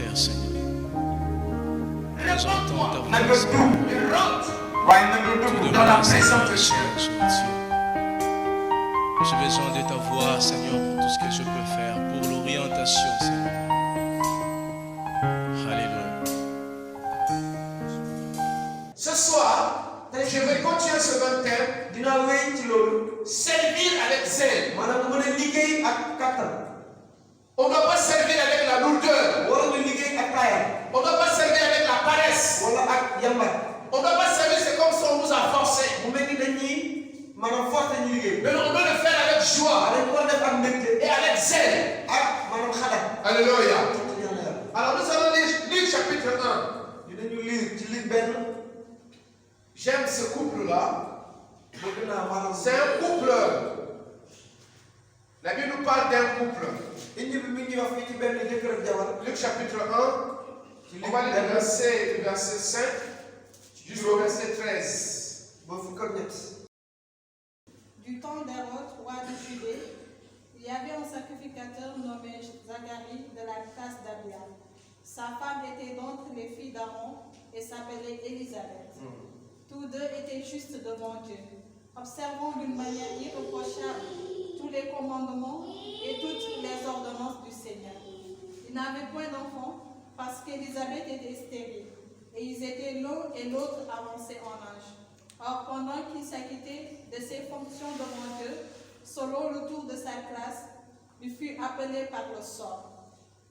faire, Seigneur. Nous entendons ta voix, na nga Seigneur. tuub waaye na nga Tout dugg de dans la même, Seigneur, présence de je Dieu. suis Dieu. J'ai besoin de ta voix, Seigneur, pour tout ce que je peux faire, pour l'orientation, Seigneur. Alléluia. Ce soir, je vais continuer ce même thème. dinaa wéy ci loolu. Servir avec zèle. maanaam nga mën a liggéey ak kattan. On ne doit pas servir avec la lourdeur. wala nga liggéey ak taayam. On ne doit pas servir avec la paresse. wala ak yambar. On ne doit pas servir, c'est comme si on nous a forcé. mu mel ni dañuy maanaam forcé ñu liggéey. Mais on doit le faire avec joie dañ ko war a def ak mbégte. et avec zèle. ak maanaam xadat. Alléluia. sant yàlla yàlla. Alors nous allons lire chapitre 1. dinañu lire ci li benn. J'aime ce couple-là. bëgg naa maanaam. C'est un couple. La Bible nous parle d'un couple. indi bi mi ngi wax fii ci benn jëkkër ak jabar. Luc chapitre 1. On va lire le verset 5 jusqu'au verset 13. ba fukk ak ñett. Du temps d'Hérode, roi de Judée, il y avait un sacrificateur nommé Zacharie de la classe d'Abia. Sa femme était d'entre les filles d'Aaron et s'appelait Élisabeth. Tous deux étaient justes devant Dieu, observant d'une manière irréprochable tous les commandements et toutes les ordonnances du Seigneur. Ils n'avaient point d'enfants parce qu'Élisabeth était stérile et ils étaient l'un et l'autre avancés en âge. Or, pendant qu'il s'acquittait de ses fonctions devant Dieu, selon le tour de sa classe, il fut appelé par le sort,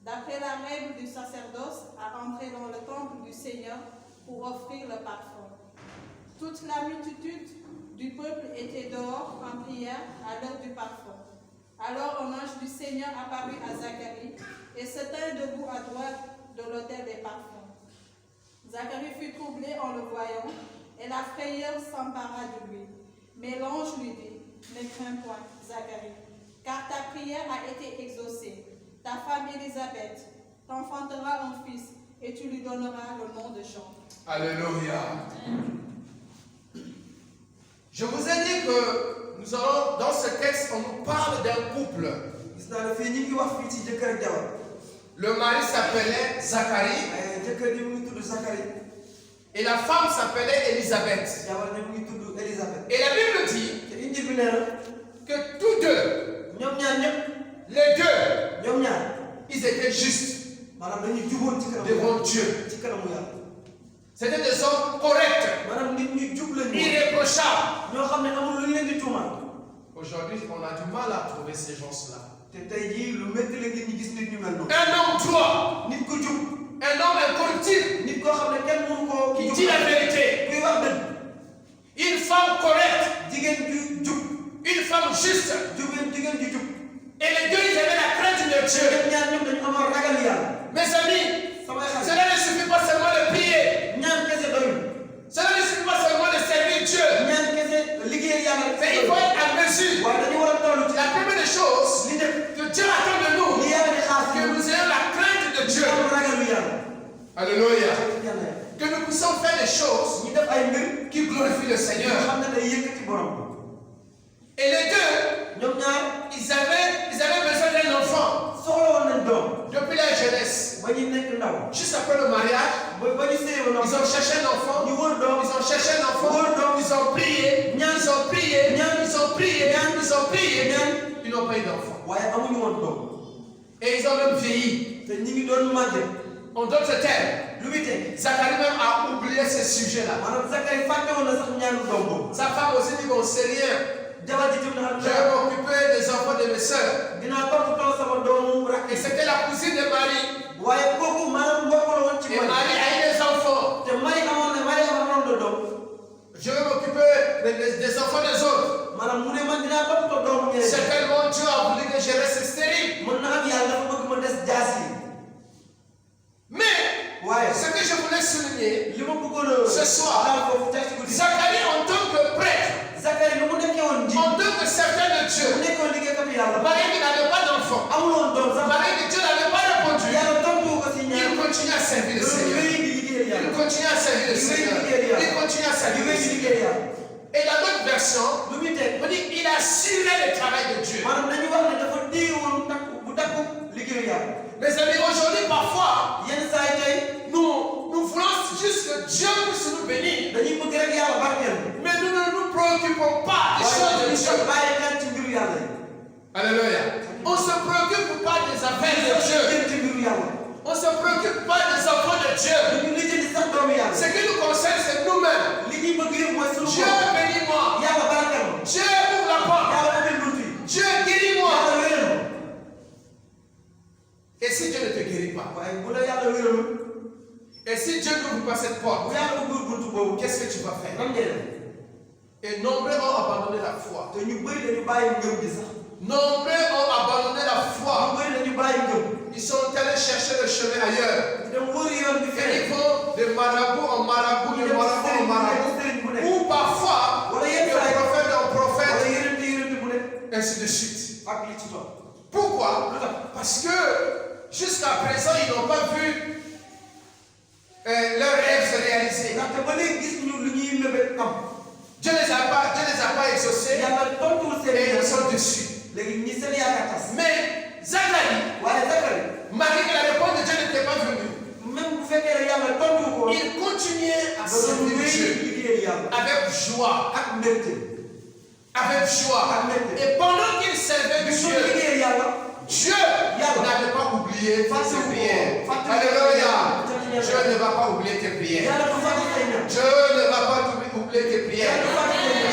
d'après la règle du sacerdoce, à entrer dans le temple du Seigneur pour offrir le parfum. Toute la multitude du peuple était dehors en prière à l'heure du parfum. Alors un ange du Seigneur apparut à Zacharie et se tint debout à droite de l'autel des parfums. Zacharie fut troublé en le voyant, et la frayeur s'empara de lui. Mais l'ange lui dit, ne crains point, Zacharie, car ta prière a été exaucée. Ta femme Élisabeth t'enfantera un fils, et tu lui donneras le nom de Jean. Alléluia. Je vous ai dit que nous allons, dans ce texte, on nous parle d'un couple. gis naa ne fii ñu ngi wax fii ci jëkkër ak jabar. Le mari s'appelait Zacharie jëkkër ji mu ngi tudd Zacharie. et la femme s'appelait Élisabeth. jabar ji mu ngi tudd Élisabeth. Et la Bible dit te indi bi nee na. que tous deux, ñoom ñaar ñëpp. les deux, ñoom ñaar. ils étaient justes maanaam dañuy juboon ci kanamu devant yàlla. Dieu. ci kanamu yàlla. C'était des hommes corrects, maanaam nit ñu jub lañu. irréprochables. ñoo xam ne amul lu ñu leen di tuumaal. Aujourd'hui, on a du mal à trouver ces gens-là. te tey jii lu métti la ngeen ñu gis nit ñu mel noonu. Un homme droit, nit ku jub. un homme incorruptible, nit koo xam ne kenn mënu koo. qui dit la vérité. kuy wax dëgg. Une femme correcte, jigéen ju jub. une femme juste. jigéen ju jub. Et les deux, ils avaient la crainte de Dieu. ñoom ñaar ñoom dañu amoon ragal yàlla. Mes amis, samay xarit. cela ne suffit pas seulement de prier. ñaan kese doyul. Cela ne suffit pas seulement de servir Dieu. ñaan kese liggéeyal yàlla. Mais il faut être à mesure. waaye dañu war a toll ci. La première des choses li def. que Dieu attend de nous, li yàlla di xaar que nous ayons la crainte de Dieu. am ragalu yàlla. Alléluia. yàlla. Que nous puissions faire des choses ñu def ay mbir. qui glorifient le yoo Seigneur. xam ne day yëkkati borom. Et les deux, ñoom ñaar. ils avaient besoin d'un enfant soxla woon nañ doom. depuis la jeunesse. ba ñu nekk ndaw. Juste après le mariage, ba ñu séy ba ils ont cherché un enfant. ñu wër doom. Ils ont cherché un enfant. Ils ont prié. Ils ont prié. Ils ont prié. Ils ont prié. Ils n'ont pas eu d'enfant. waaye amuñu woon doom. Et ils ont même vieilli. te ñi ngi doon màgget. En d'autres termes, lu muy teg. Zacharie même a oublié ce sujet-là. maanaam Zacharie fàtte woon na sax ñaanu doom boobu. Sa femme aussi dit bon, c'est rien. jabar ji tam na Je vais m'occuper des enfants de mes soeurs. dinaa toppatoo sama doomu rakk. Et c'était la cousine de Marie. waaye kooku maanaam mbokk la woon ci Et Marie a eu des enfants. te Marie amoon na doom. Je vais m'occuper des enfants des autres. maanaam mu ne man dinaa toppatoo doomu ñeneen. Certainement, Dieu a voulu que je reste stérile. mën na am yàlla dafa bëgg ma des jaas yi. Mais, waaye ce que je voulais souligner, li ma bëggoon a. ce soir, daal foofu tey ci guddi. Zacharie en tant que prêtre, Zacharie lu mu nekkee woon ji. en tant que serviteur de mu Dieu, nekkoon liggéeykatu yàlla. Marie qui n'avait pas d'enfant, amul woon doom sax. Marie que Dieu n'avait pas répondu, yàlla tontu ko si ñaar. il continue à servir le loolu Seigneur. wéy di liggéeyal Il yàlla. continue à servir le Seigneur. Il continue à servir le wéy di Seigneur. liggéeyal yàlla. Et dans notre version, lu muy teg. on dit il assurait le travail de Dieu. maanaam dañu wax ne dafa téye woon takku bu takku liggéeyu yàlla. Mes amis, aujourd'hui, parfois, yenn saa préoccupons pas des choses de Dieu. bàyyi xel ci mbiru yàlla yi. Alléluia. On ne se préoccupe pas des affaires de Dieu. ci mbiru yàlla. On ne se préoccupe pas des enfants de Dieu. ñu ngi lijjanti sax doomu yàlla. Ce qui nous concerne, c'est nous-mêmes. li ñuy bëgg yëpp mooy sunu Dieu bopp. bénis-moi. yàlla barkeel ma. Dieu ouvre la porte. yàlla ubbil bunt yi. Dieu guéris-moi. yàlla wéral ma. Et si Dieu ne te guérit pas? waaye bu la yàlla wéralul. Et si Dieu n'ouvre pas cette porte? bu yàlla ubbil bunt boobu. Qu'est-ce que tu vas faire? lan ngay def. Et nombreux ont abandonné la foi. te ñu bëri dañu bàyyi ngëm gi sax. Nombreux ont abandonné la ñu foi. bëri dañu bàyyi ngëm. Ils sont allés chercher le chemin ailleurs. dem wëri yoon bi Et feneen. ils vont de marabout en marabout, de marabout en marabout. sëriñ bu nekk. Ou parfois, wala de yenn saa yi. prophète en wala prophète, yërënti bu nekk. ainsi de suite. ak li ci topp. Pourquoi? Parce que jusqu'à présent, ils n'ont pas vu leurs rêves se réaliser. ndaxte ba léegi gis ñu lu ñuy mébét am. Dieu les a pas exaucés yàlla tontuwul seen et ils yàlla. sont dessus. léegi ñi seen yaakaar tas. Mais Zacharie, waaye Zakari. malgré que la réponse de Dieu n'était pas venue, même bu fekkee ne yàlla tontu ko. il continuait à doon servir wéy Dieu liggéeyal yàlla. avec joie. ak mbégte. Avec joie. Et pendant qu'il servait bi soo Dieu, liggéeyal yàlla. Dieu n'avait pas oublié ses prières. Fàttali ko. Alléluia. Dieu ne va pas oublier tes prières. yàlla du fàtte say ñaan. Dieu ne va pas oublier tes prières.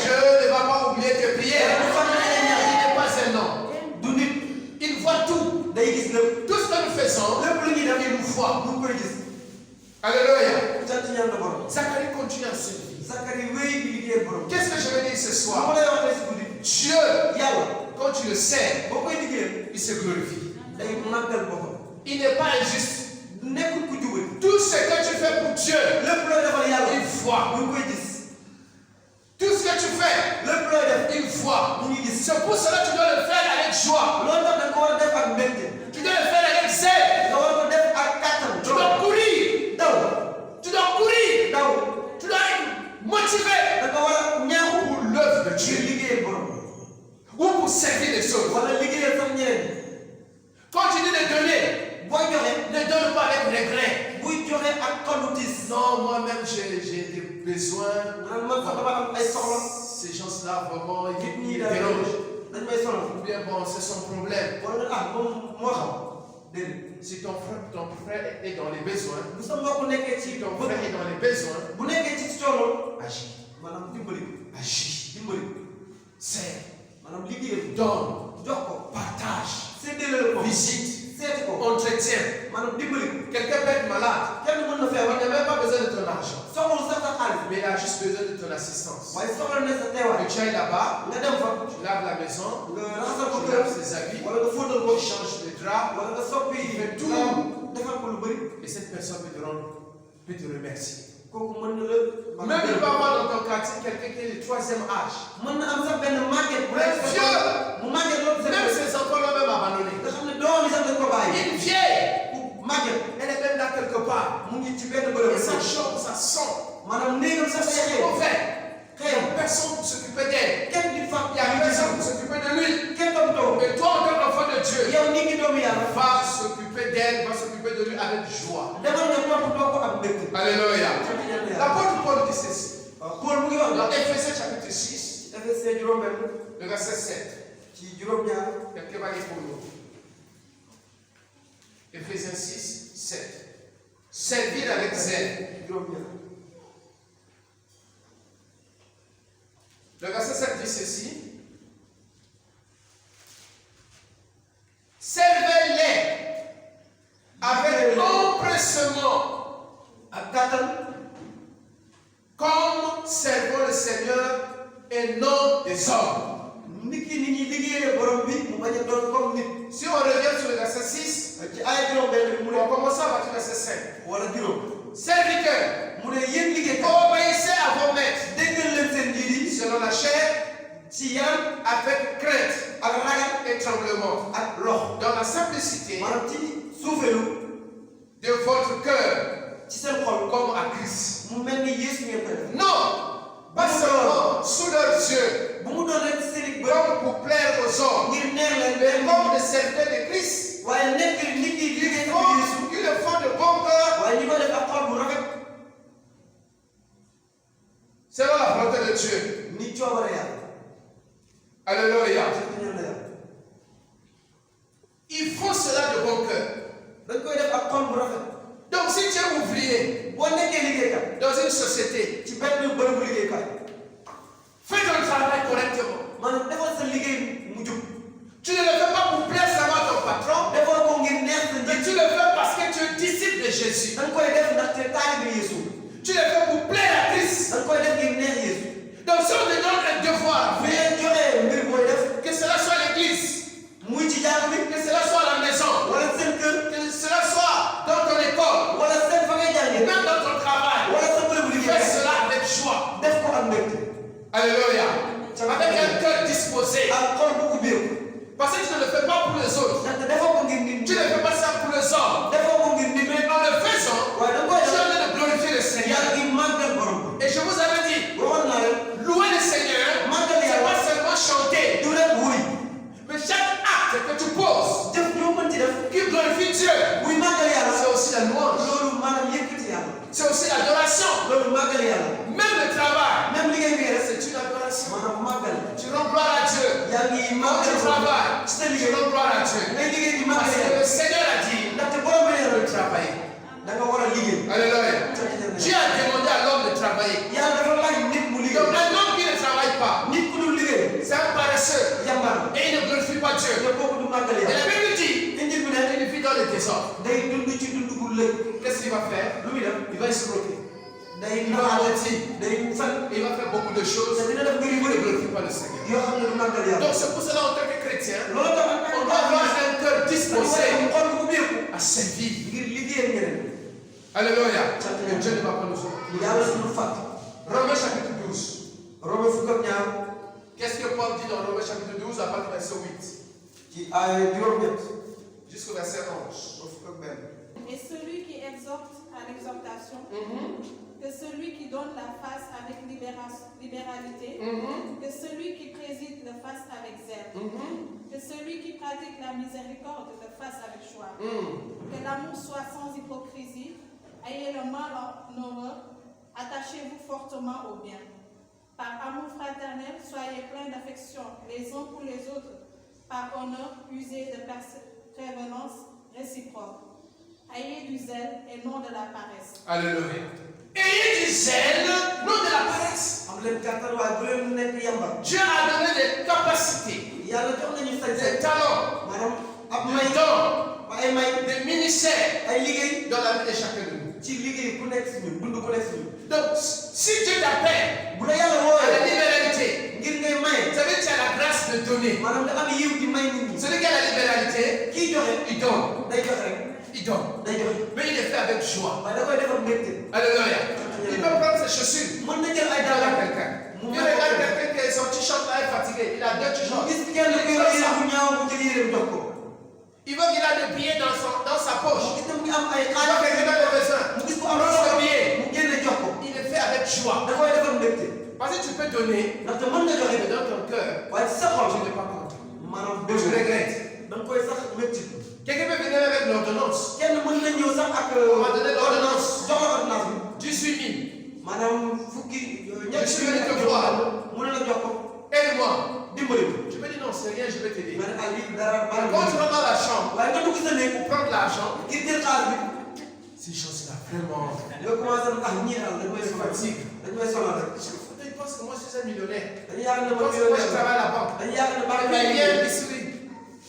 Dieu ne va pas oublier tes prières. yàlla du fàtte say ñaan. Il n'est pas un homme. du nit. Il voit tout. day gis lépp. Tout ce que nous faisons, lépp lu ñuy def. il nous voit. mu ngi koy gis. Alléluia. sant ñaan la borom. Zacharie continue à servir. Zakari wéy di liggéeyal borom. Qu'est-ce que je veux dire ce ma soir? lay wax tey si guddi. Dieu, yàlla. quand tu le sais, boo koy liggéeyal. il se glorifie. day màggal boppam. Il n'est pas injuste. nekkul ku jubali. Tout ce que tu fais pour Dieu, lépp looy defal yàlla. il voit. mu ngi koy gis. Tout ce que tu fais, lépp looy def. il voit. mu ngi gis. C'est pour cela que tu dois le faire avec joie. loolu tax da nga ko war a def ak mbégte. Tu dois le faire avec zèle. nga war ko def ak kàttan. Tu dois courir. daw. Tu dois courir. daw. Tu dois être motivé da nga war a ñaaxu. pour l'œuvre de ci Dieu liggéeyal borom. ou pour servir les autres. wala liggéeyal sax ñeneen. Quand tu dis de donner, booy joxe. ne donne pas avec regret. buy joxe ak xolu tiis. Non, moi-même j'ai des besoins. man sax dama am ay soxla. Ces gens-là, vraiment, nit ils ñi me daal dérangent. dañ may sonal. Ou bien, bon, c'est son problème. wala nga moom moo xam. déedéet. Si ton frère est dans les besoins, bu sa mbokk nekkee si ci ton frère est dans les besoins, bu nekkee ci coono. agis. maanaam dimbali ko. Agis. dimbali ko. Sers. maanaam liggéeyal ko. Donne. jox ko. Partage. séddale ko. Visite. seeti ko. Entretien. maanaam dimbali ko. Quelqu'un peut être malade. kenn mën na Il feebar. n'a même pas besoin de ton argent. soxla sax sa xaalis. Mais il a juste besoin de ton assistance. waaye soxla na sa Que teewaay. tu ailles là-bas, nga dem fa. tu laves la maison, nga raxasal ko tu kër. laves ses habits, wala nga fóotal ko. tu changes de drap, wala nga soppi. fais tout. defal ko lu bëri. et cette personne peut te remercier. kooku mën na la. Même il peut avoir dans ton quartier quelqu'un qui est du 3e âge. mën na am sax benn màgget. Mais vieux, mu màgget loolu. même ses enfants l'ont même abandonné. nga xam ne doom yi sax dañ ko bàyyi. Une vieille, ku màgget. elle est même là quelque part. mu ngi ci benn Et bërëb. sa chambre, ça sent. maanaam néegam sax day C'est xeeñ. mauvais. Il n'y xeeñ. a personne pour s'occuper d'elle. kenn di fa. Il n'y a personne pour s'occuper de lui. kenn toppatoo. Et toi, en tant qu'enfant de Dieu, yow ni ngi doomu yàlla. va s'occuper d'elle, va s'occuper de lui avec joie. demal nga toppatoo ko ak mbégte. Alléluia. L'apôtre Paul dit ceci. waaw Paul mu ngi wax. Dans Éphésiens chapitre 6, Efesiens juróom-benn. le verset 7. ci juróom-ñaar. Quelqu'un va lire pour nous. Éphésiens 6, 7. Servir avec zèle. juróom-ñaar. Le verset 7 dit ceci. Servez-les avec empressement, ak kàttan. comme servant le Seigneur et non des hommes. nit ki ni ñuy liggéeyee borom bi mu bañ a doon comme nit. Si on revient sur le verset 6, ci ay juróom-benn bi mu on ne. commence à partir du verset 5. wala juróom. Serviteurs, mu ne yéen liggéeykat. obéissez à vos maîtres déggal leen seen njiit yi. selon la chair, ci yaram. avec crainte ak ragal. et tremblement, ak lox. dans la simplicité maanaam ci suufeelu. de votre cœur, ci seen xol. comme à Christ. mu mel ni Yeesu ngeen koy def. Non, pas seulement sous leurs yeux, bu mu doon rek seen i bët. comme pour plaire aux hommes, ngir neex leen. mais comme des serviteurs de Christ. waaye nekk nit ki liggéey Ils ak Yeesu. le font de bon cœur, waaye ñu ko def ak xol bu rafet. selon la volonté de Dieu. ni coobare yàlla. Alléluia. sant ñaan la yàlla. Il faut cela de bon cœur. dañ koy def ak xol bu rafet. Donc si tu es ouvrier boo nekkee liggéeykat. dans une société, ci benn bërëbu liggéeykaay. fais ton travail correctement. maanaam defal sa liggéey mu jub. Tu ne le fais pas pour plaire seulement ton patron, defal ko ngir neex sa mais njiit. tu le fais parce que tu es disciple de Jésus. dañ koy def ndaxte taalibe Yeesu. Tu le fais pour plaire à Christ. dañ koy def ngir neex Yeesu. Donc si on te donne un devoir, bu leen joxee mbir booy def. que cela soit l'église, muy ci jàng bi. que cela soit la maison, wala seen kër. que cela soit dans ton école, wala seen fa ngay jàngee. même dans ton travail, wala sa bërëbu fais liggéey. cela avec joie. def ko ak mbégte. Alléluia. Avec un cœur disposé. ak xol bu ubbeeku. Parce que tu ne le fais pas pour les autres. ndaxte defoo ko ngir nit Tu ne fais pas ça pour les hommes. defoo ko ngir nit Mais en le faisant, waaye da nga koy tu def. es en train de glorifier le Seigneur. yàlla ngi màggal borom. Et je vous avais dit, waxoon naa leen. louer le Seigneur, màggal c'est yàlla. pas seulement chanter, du rek wuy. mais chaque acte que tu poses jëf ñoo mën ci def. qui glorifie Dieu, buy màggal yàlla. c'est aussi la louange, loolu maanaam yëkkati yàlla. c'est aussi l'adoration. loolu màggal yàlla. Même le travail, même liggéey bi rek. c'est une adoration. maanaam màggal. Tu rends gloire à Dieu. yaa ngi Quand màggal tu travailles, ci sa tu liggéey. rends gloire à Dieu. ngay liggéey di Parce màggal que yàlla. le Seigneur a dit ndaxte borom bi nee de na travailler. da nga war a liggéey. Alléluia. Dieu a demandé à l'homme de travailler. yàlla dafa laaj nit mu liggéey. Donc un homme qui ne travaille pas, nit ku dul liggéey. c'est un paresseux. jàmbaar. Et il ne glorifie pas Dieu. te kooku du màggal Et la yàlla. Bible dit, injil bi ne il vit dans le désordre. day dund ci dund gu lëg. Qu'est-ce qu'il va faire? lu muy def. Il va escroquer. day Il va mentir. day fen. Il va faire beaucoup de choses. te dina def mbir yu Il ne bëri. glorifie pas le Seigneur. yoo xam ne du màggal yàlla. Donc c'est pour cela en tant que chrétien, loolu tax on doit avoir un cœur disposé xol bu ubbeeku. à servir. ngir liggéeyal ñeneen. Alléluia. Et Dieu ne va pas nous oublier. yàlla suñu fàtt. Romains chapitre 12. Romains fukk ak ñaar. Qu'est-ce que Paul dit dans Romains chapitre 12 à partir du verset 8 ci ay juróom-ñett. jusqu'au verset 11? ba fukk ak benn. Et celui qui exhorte à l'exhortation, que celui qui donne la face avec libéralité, que celui qui préside le fasse avec zèle, que celui qui pratique la miséricorde le fasse avec joie, que l'amour soit sans hypocrisie, ayez le mal en horreur, attachez-vous fortement au bien. Par amour fraternel, soyez pleins d'affection les uns pour les autres, par honneur, usez de prévenance réciproque. Ayez du zèle et non de la paresse. Alléluia. Ayez du zèle, non de la paresse. am leen kàttan waaye bu leen nekk yambar. Dieu a donné des capacités, yàlla jox nañu des sañ-sañ. talents, maanaam ab des may. dons, ay may. des ministères ay liggéey. dans la vie de chacun de nous. ci liggéey ku nekk si ñun dund ku nekk si ñun. Donc, si Dieu t'appelle bu la yàlla à la wooyee. libéralité, ngir ngay maye. ça veut dire que tu as la grâce de donner. maanaam da am yiw di may nit ñi. Celui qui a la libéralité, kii joxe. il donne. day joxe rek. Il donne. day joxe. Mais il est fait avec joie. waaye da koy defar mbégte. Alléluia. Il peut prendre ses chaussures. mën na jël ay Il regarde dàllam. quelqu'un. Il regarde quelqu'un qui est son t-shirt là est fatigué. Il a deux t-shirts. mu gis kenn ku yor yére bu ñaaw mu jël yére jox ko. Il veut qu'il a des billets dans sa mu poche. gis ne mu ngi am ay Il veut quelqu'un xaalis. dans le besoin. mu gis ko am Prends solo le billet. mu génne jox ko. Il est fait avec joie. da koy defar mbégte. Parce que tu peux donner, ndaxte mën nga joxe. mais dans ton cœur, waaye ci sa xol. tu n'es pas content. maanaam Tu bëgg. regrettes. da nga koy sax métti. Quelqu'un peut venir avec l'ordonnance. kenn mën na ñëw sax ak. On va donner l'ordonnance. jox la ordonnance bi. 18 000. maanaam fukki. Je suis venu te voir. mu ne la jox ko. Aide-moi. dimbali ko. Je me dis non, c'est rien, je vais t'aider. nga ne ah lii dara baax Quand tu rentres dans la chambre waaye nga dugg sa néeg. pour prendre l'argent, ngir jël xaalis bi. ces choses-là, vraiment, nga commencé na ah ñii daal dañ may sonal. fatigue. dañ may sonal rek. Ils pensent que moi je suis un millionnaire. dañu yaakaar ne Ils man pensent que moi je millionnaire la. travaille à la banque. dañu yaakaar ne Et banque puis laay il vient, liggéey. il sourit.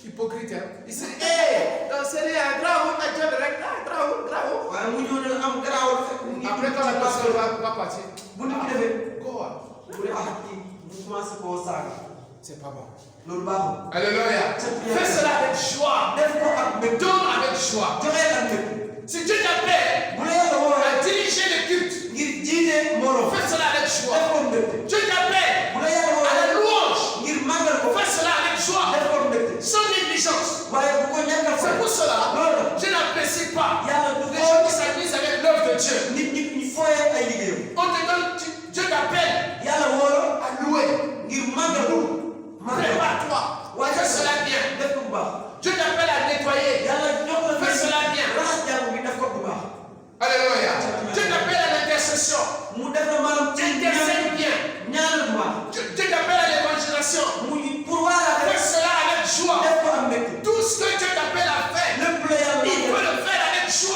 Hypocrite, hein. Il se dit, hé, non, c'est rien, grave, on a déjà direct, grave, grave. waaye mu ñëw ne la am garaawal fekk mu ngi. Après, quand la personne va partir, bu nit ki defee. quoi? bu dee ah kii mu commencé koo saaga. C'est pas bon. loolu baaxul. Alléluia. Fais cela avec joie. def ko ak mbégte. Donne avec joie. joxeel ak mbégte. Si Dieu t'appelle bu la yàlla woowee. à diriger le culte, ngir jiite mbooloo. fais cela avec def joie. ko mbégte. Dieu t'appelle bu la yàlla à la woowee. louange, ngir màggal ko. fais cela avec joie, def ko mbégte. sans négligence. waaye bu ko ñàkkal C'est fay. pour cela loolu la. je n'apprécie pas yàlla du les gens qui s'amusent avec l'œuvre de Dieu. nit ñi ñu fooyee ay liggéeyam. On te donne, Dieu t'appelle yàlla woo la. à louer. ngir màggalu. Prépare-toi. waaye Fais cela bien. def ko bu baax. Dieu t'appelle à nettoyer. yàlla jox la Fais cela bien. raxas jàmm bi def ko bu baax.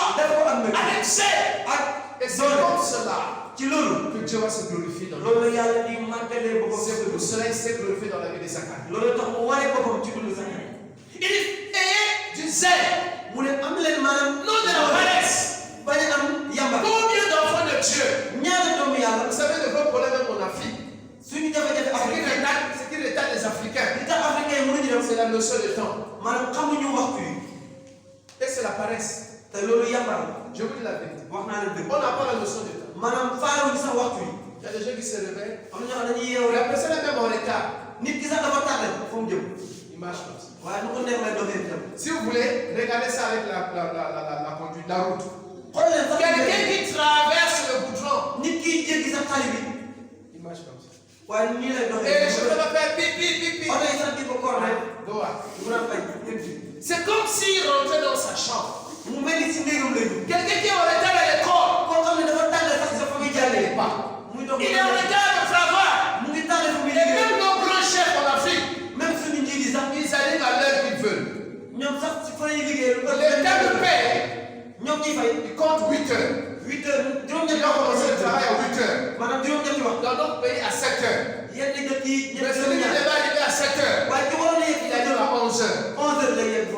joie, avec zèle. Et c'est comme cela que Dieu va se glorifier dans le monde. C'est pour cela qu'il s'est glorifié dans la vie de Zacharie. Il dit, ayez du zèle, non de la paresse. Combien d'enfants de Dieu, vous savez le vrai problème en Afrique, ce qui retarde les Africains, c'est la notion de temps. Et c'est la paresse. Je vous dis la vérité. On n'a pas la notion de temps. Il y a des gens qui se réveillent. La personne est même en retard. Il marche comme ça. Si vous voulez, regardez ça avec la conduite, la route. Quelqu'un qui traverse le goudron, il marche comme ça. Et je peux pas faire pipi. C'est comme s'il rentrait dans sa chambre. Quelqu'un qui est en retard à l'école, il n'allait pas. Il est en retard au travail. Et même nos grands chefs en Afrique, ils arrivent à l'heure qu'ils veulent. Le temps de paix, ils comptent 8 heures. Ils ont commencé le travail à 8 heures. Dans notre pays, à 7 heures. Mais celui qui devait arriver à 7 heures, il arrive à 11 heures.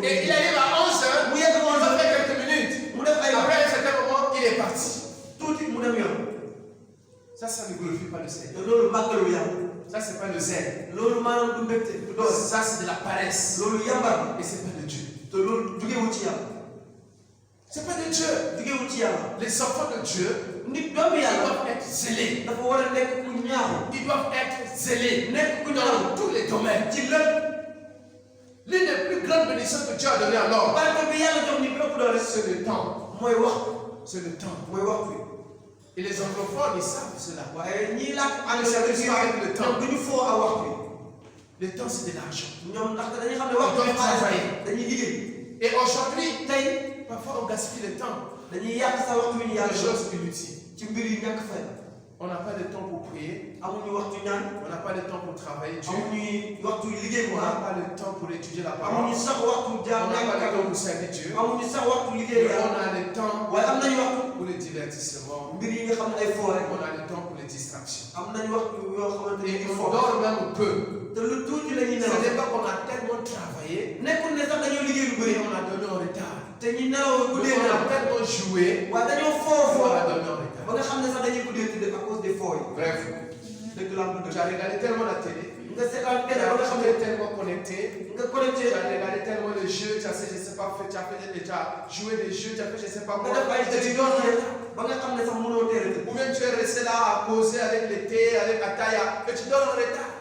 Et il arrive à 11 heures, il va faire quelques minutes. Après un certain moment, il est parti. Ça ne glorifie pas le Seigneur. Ça, c'est pas le zèle. Ça, c'est de la paresse. Et c'est pas de Dieu. C'est pas de Dieu. Les enfants de Dieu, ils doivent être zélés. Ils doivent être zélés dans tous les domaines. L'une des plus grandes bénédictions que Dieu a données à l'homme, c'est le temps. C'est le temps. Et les anglophones, ils savent cela. Ils savent avec le temps. Le temps, c'est de l'argent. Ils doivent travailler. Et aujourd'hui, parfois on gaspille le temps. Des choses inutiles. On n'a pas de temps pour prier. On n'a pas de temps pour travailler Dieu. On n'a pas de temps pour étudier la parole. On n'a pas de temps pour servir Dieu. On a le temps pour le divertissement. On a le temps pour les distractions. Et on dort même peu. Ce n'est pas qu'on a tellement travaillé, mais on a donné en retard. On a tellement joué, on a donné en retard. Bref, tu as regardé tellement la télé, tu as tellement connecté, tu as regardé tellement les jeux, tu as fait, je sais pas, tu as joué des jeux, tu as fait, je sais pas quoi. Ou bien tu es resté là à causer avec le thé, avec la taille, et tu donnes en retard.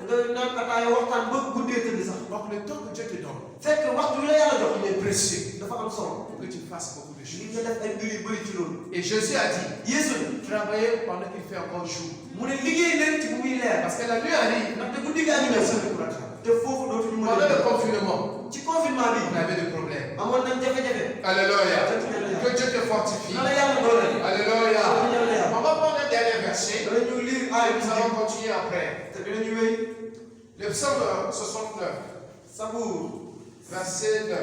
Donc le temps que Dieu te donne, il est précieux pour que tu fasses beaucoup de choses. Et Jésus a dit, travaillez pendant qu'il fait encore jour. Parce que la nuit arrive, personne ne pourra travailler. Pendant le confinement, on avait des problèmes. Alléluia. Que Dieu te fortifie. Alléluia. On va prendre un dernier verset. Nous allons continuer après. Le psaume 69, verset 9.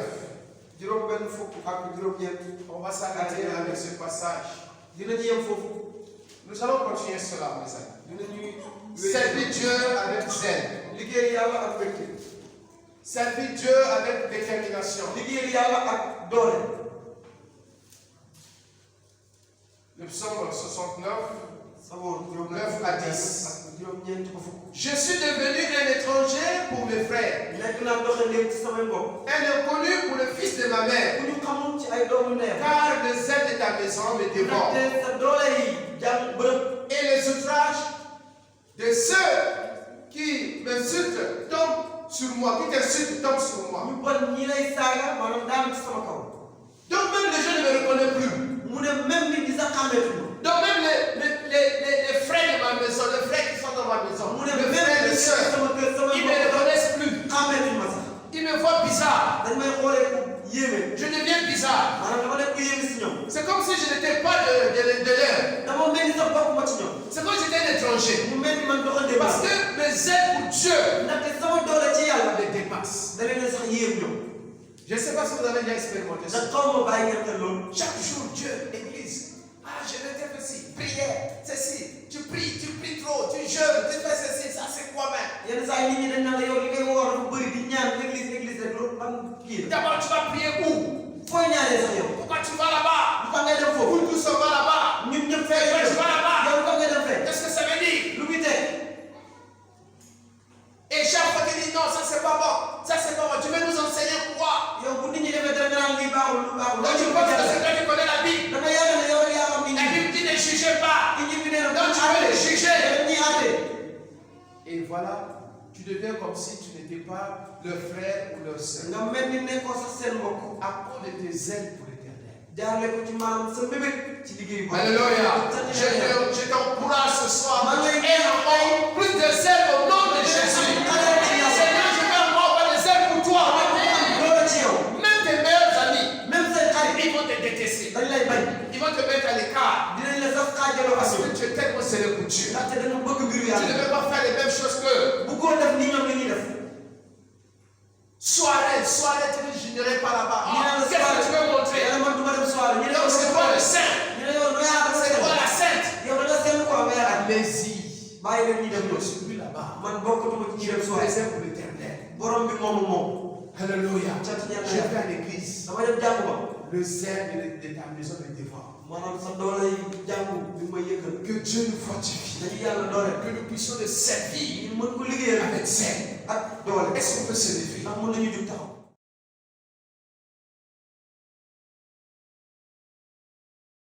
On va s'arrêter avec ce passage. Nous allons continuer cela, mes amis. Servir Dieu avec zèle. Servir Dieu avec détermination. Le psaume 69, 9 à 10. Je suis devenu un étranger pour mes frères, un inconnu pour le fils de ma mère, car le zèle de ta maison me dévore, et les outrages de ceux qui m'insultent tombent sur moi, qui t'insultent tombent sur moi. Donc même les gens ne me reconnaissent plus. Donc même les frères de ma maison, les frères qui sont dans ma maison, les frères et les sœurs, ils ne me reconnaissent plus. Ils me voient bizarre. Je deviens bizarre. C'est comme si je n'étais pas de l'heure. C'est comme si j'étais un étranger. Parce que mes aides pour Dieu me dépassent. Je ne sais pas si vous avez déjà expérimenté ça. ndax xaw ma bàyyi ngeen xel loolu. Chaque jour, Dieu, église. Ah, je vais faire ceci, prière, ceci. Tu pries trop, tu jeûnes, tu fais ceci, ça c'est quoi même? yenn saa yi nit ñi dañ naan la yow li ngay woor dafa bëri di ñaan église rek loolu ban kii la. D'abord, tu vas prier où? fooy ñaanee sax yow. Pourquoi tu vas là-bas? lu tax ngay dem foofu. Où tous on va là-bas? ñun ñëpp fee Pourquoi tu vas là-bas? yow lu tax ngay dem fee. Qu'est-ce que ça veut dire? lu muy teg. Et chaque fois tu dis non, ça c'est pas bon, ça c'est pas bon. Tu veux nous enseigner quoi? yow bu nit ñi defee dara nga naan lii baaxul lu baaxul. Donc tu penses que c'est toi qui connais la Bible? da nga yaakaar ne yow rek yaa xam nit La ñi. Bible dit ne jugez pas. nit ñi fi nee na Donc tu veux les juger. dañuy àtte. Et voilà, tu deviens comme si tu n'étais pas leur frère ou leur sœur. nga mel ni nekkoo sax seen mbokk. À cause de tes ailes pour l'éternel. jaarale ko ci maanaam sa mbébét ci liggéey bi. Alléluia. Je t'encourage ce soir. Et encore plus de zèle au nom de Jésus. Seigneur, je vais encore avoir des ailes pour toi. Même tes meilleurs amis, même seen xarit ils vont te détester. dañ lay bañ. Ils vont te mettre à l'écart. dinañ la sax xaajaloo Parce ak que tu es tellement sérieux pour Dieu. ndaxte dañu bëgg mbiru Tu ne yàlla. veux pas faire les mêmes choses que. bu ko def ni ñoom la ñuy def. Soirée, tu ne générerais pas là-bas. ñu ne la Qu'est-ce que tu veux montrer? yàlla man du ma dem soirée. ñu ne Donc c'est toi le saint. ñu ne yow C'est toi la sainte. yow da nga seen quoi mais Allez-y. bàyyi leen ñuy dem Je ne loolu. suis plus là-bas. man bokkatuma ci ñuy Je dem me soirée. réserve pour l'éternel. borom bi moomu moom. Alléluia. sant ñaan Je yàlla. vais à l'église. dama dem jàngu ba. Le zèle de ta maison me dévore. maanaam sa doole yi jàngu bi ma yëkkal. Que Dieu nous fortifie. dañu yàlla doole. Que nous puissions le servir ñu mën ko liggéeyal avec zèle. ak doole. Est-ce qu'on peut se lever? ndax mën nañu jug taxaw.